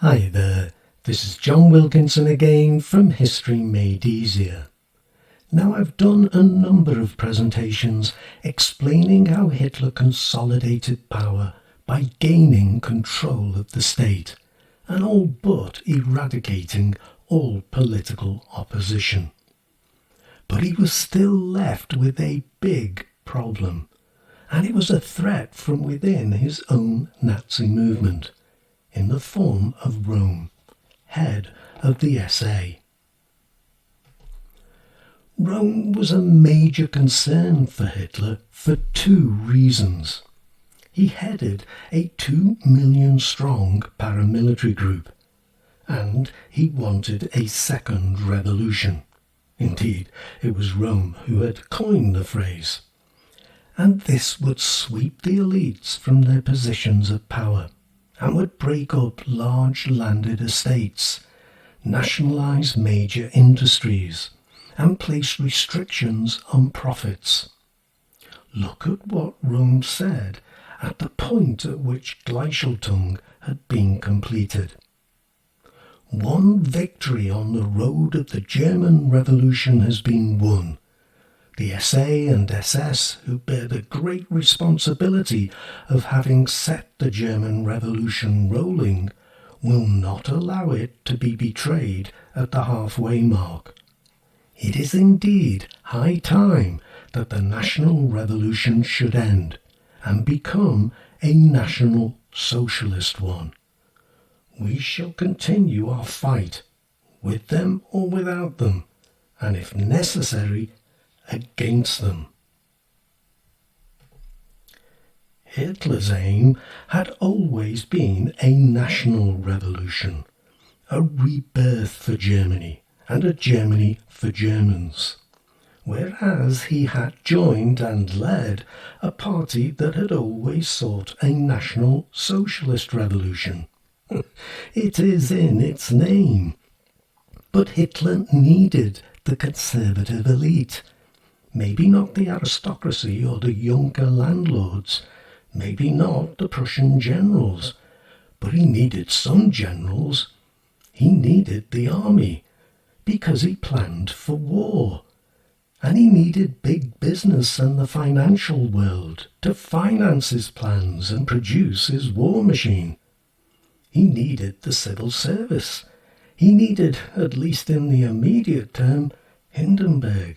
Hi there, this is John Wilkinson again from History Made Easier. Now I've done a number of presentations explaining how Hitler consolidated power by gaining control of the state and all but eradicating all political opposition. But he was still left with a big problem, and it was a threat from within his own Nazi movement, in the form of Rohm, head of the SA. Rohm was a major concern for Hitler for two reasons. He headed a 2 million strong paramilitary group, and he wanted a second revolution. Indeed, it was Rohm who had coined the phrase. And this would sweep the elites from their positions of power and would break up large landed estates, nationalise major industries, and place restrictions on profits. Look at what Rohm said at the point at which Gleicheltung had been completed. One victory on the road of the German Revolution has been won. The SA and SS, who bear the great responsibility of having set the German Revolution rolling, will not allow it to be betrayed at the halfway mark. It is indeed high time that the National Revolution should end and become a National Socialist one. We shall continue our fight, with them or without them, and if necessary, against them. Hitler's aim had always been a national revolution, a rebirth for Germany and a Germany for Germans, whereas he had joined and led a party that had always sought a national socialist revolution. It is in its name. But Hitler needed the conservative elite. Maybe not the aristocracy or the Junker landlords, maybe not the Prussian generals, but he needed some generals. He needed the army, because he planned for war. And he needed big business and the financial world to finance his plans and produce his war machine. He needed the civil service. He needed, at least in the immediate term, Hindenburg.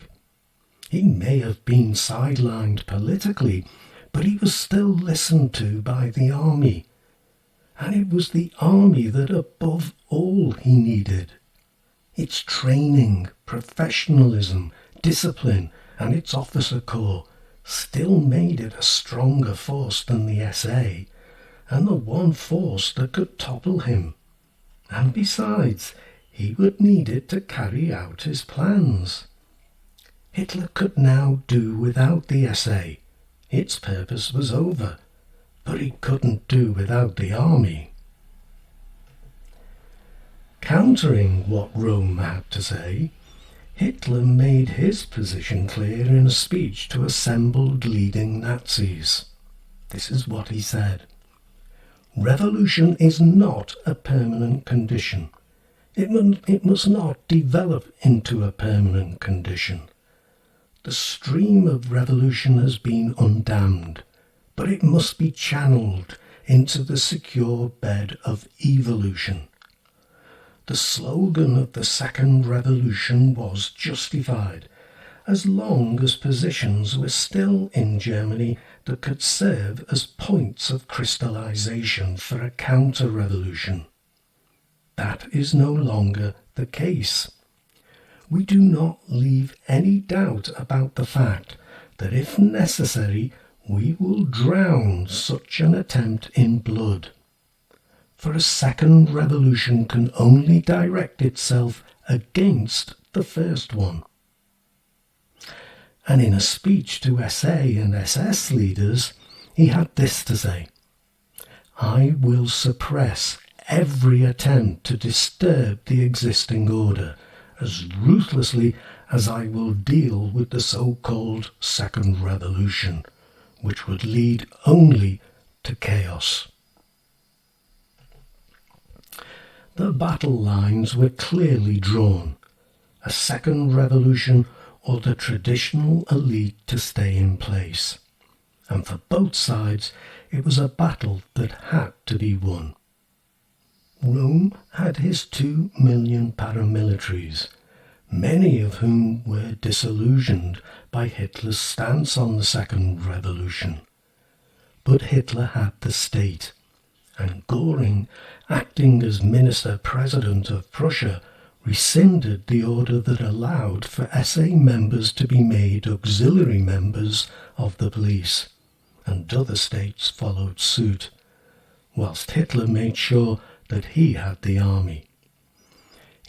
He may have been sidelined politically, but he was still listened to by the army. And it was the army that above all he needed. Its training, professionalism, discipline, and its officer corps still made it a stronger force than the SA, and the one force that could topple him. And besides, he would need it to carry out his plans. Hitler could now do without the SA. Its purpose was over, but he couldn't do without the army. Countering what Rohm had to say, Hitler made his position clear in a speech to assembled leading Nazis. This is what he said. Revolution is not a permanent condition. It must not develop into a permanent condition. The stream of revolution has been undammed, but it must be channeled into the secure bed of evolution. The slogan of the Second Revolution was justified, as long as positions were still in Germany that could serve as points of crystallization for a counter-revolution. That is no longer the case. We do not leave any doubt about the fact that if necessary, we will drown such an attempt in blood. For a second revolution can only direct itself against the first one. And in a speech to SA and SS leaders, he had this to say: I will suppress every attempt to disturb the existing order as ruthlessly as I will deal with the so-called Second Revolution, which would lead only to chaos. The battle lines were clearly drawn: a second revolution or the traditional elite to stay in place. And for both sides, it was a battle that had to be won. Rome had his 2 million paramilitaries, many of whom were disillusioned by Hitler's stance on the Second Revolution. But Hitler had the state, and Göring, acting as Minister-President of Prussia, rescinded the order that allowed for SA members to be made auxiliary members of the police, and other states followed suit, whilst Hitler made sure that he had the army.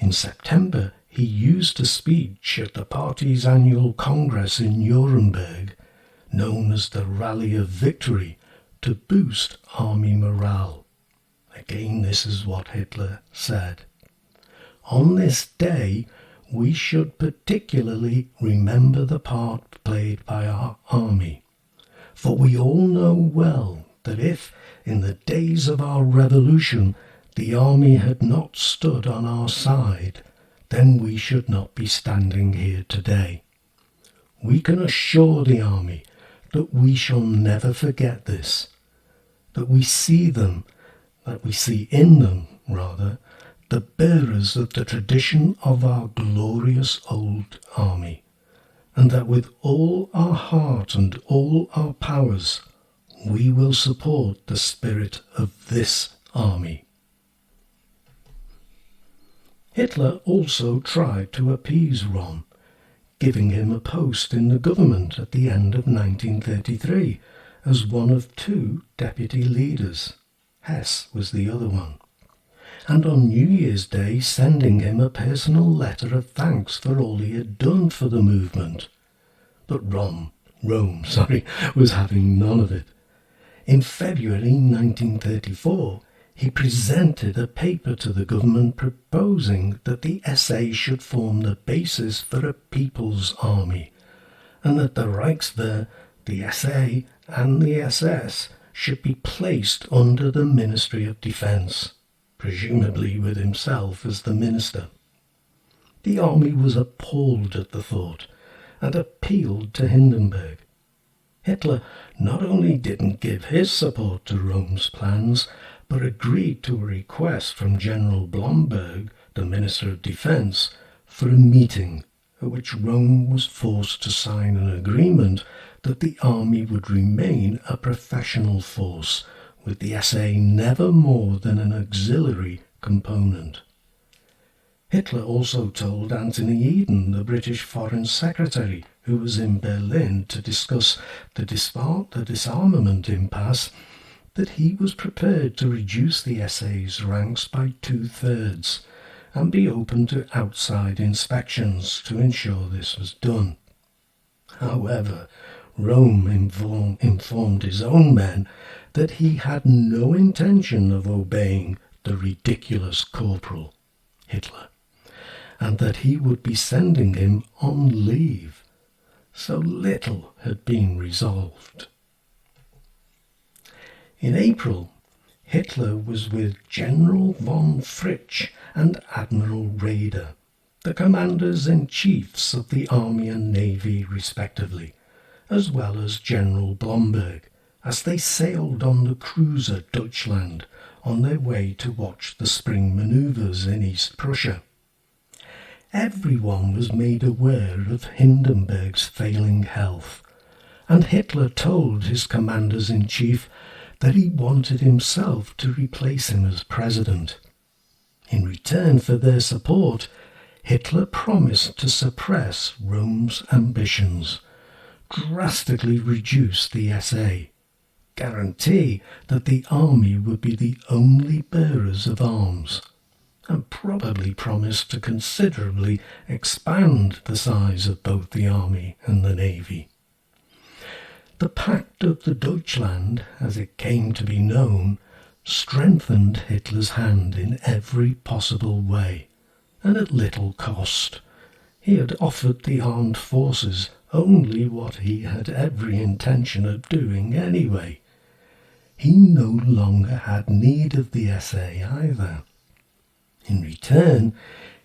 In September, he used a speech at the party's annual congress in Nuremberg, known as the Rally of Victory, to boost army morale. Again, this is what Hitler said. On this day, we should particularly remember the part played by our army, for we all know well that if, in the days of our revolution, the army had not stood on our side, then we should not be standing here today. We can assure the army that we shall never forget this, that we see in them, the bearers of the tradition of our glorious old army, and that with all our heart and all our powers, we will support the spirit of this army. Hitler also tried to appease Rohm, giving him a post in the government at the end of 1933 as one of 2 deputy leaders. Hess was the other one. And on New Year's Day sending him a personal letter of thanks for all he had done for the movement. But Rohm was having none of it. In February 1934, he presented a paper to the government proposing that the SA should form the basis for a people's army, and that the Reichswehr, the SA and the SS should be placed under the Ministry of Defence, presumably with himself as the minister. The army was appalled at the thought and appealed to Hindenburg. Hitler not only didn't give his support to Rohm's plans, but agreed to a request from General Blomberg, the Minister of Defence, for a meeting at which Rohm was forced to sign an agreement that the army would remain a professional force, with the SA never more than an auxiliary component. Hitler also told Anthony Eden, the British Foreign Secretary, who was in Berlin to discuss the disarmament impasse, that he was prepared to reduce the SA's ranks by 2/3 and be open to outside inspections to ensure this was done. However, Rohm informed his own men that he had no intention of obeying the ridiculous corporal, Hitler, and that he would be sending him on leave. So little had been resolved. In April, Hitler was with General von Fritsch and Admiral Raeder, the commanders-in-chiefs of the Army and Navy respectively, as well as General Blomberg, as they sailed on the cruiser Deutschland on their way to watch the spring manoeuvres in East Prussia. Everyone was made aware of Hindenburg's failing health, and Hitler told his commanders-in-chief that he wanted himself to replace him as president. In return for their support, Hitler promised to suppress Rohm's ambitions, drastically reduce the SA, guarantee that the army would be the only bearers of arms, and probably promised to considerably expand the size of both the army and the navy. The Pact of the Deutschland, as it came to be known, strengthened Hitler's hand in every possible way, and at little cost. He had offered the armed forces only what he had every intention of doing anyway. He no longer had need of the SA either. In return,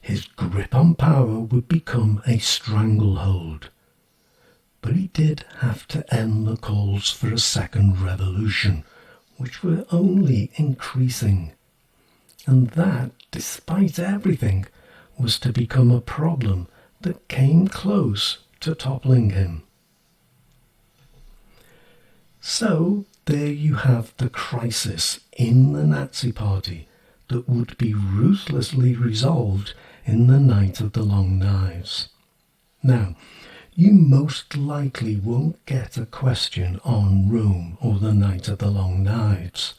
his grip on power would become a stranglehold. But he did have to end the calls for a second revolution, which were only increasing. And that, despite everything, was to become a problem that came close to toppling him. So there you have the crisis in the Nazi Party that would be ruthlessly resolved in the Night of the Long Knives. Now, you most likely won't get a question on Rohm or the Night of the Long Knives,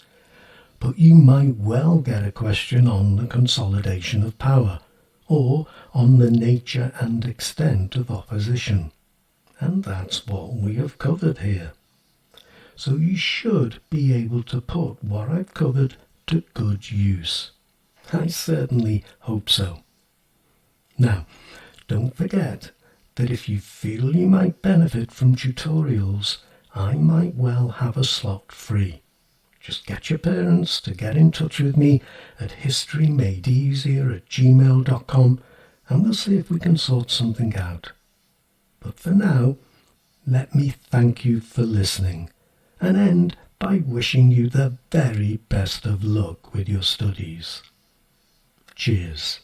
but you might well get a question on the consolidation of power, or on the nature and extent of opposition. And that's what we have covered here. So you should be able to put what I've covered to good use. I certainly hope so. Now, don't forget that if you feel you might benefit from tutorials, I might well have a slot free. Just get your parents to get in touch with me at historymadeeasier@gmail.com and we'll see if we can sort something out. But for now, let me thank you for listening and end by wishing you the very best of luck with your studies. Cheers.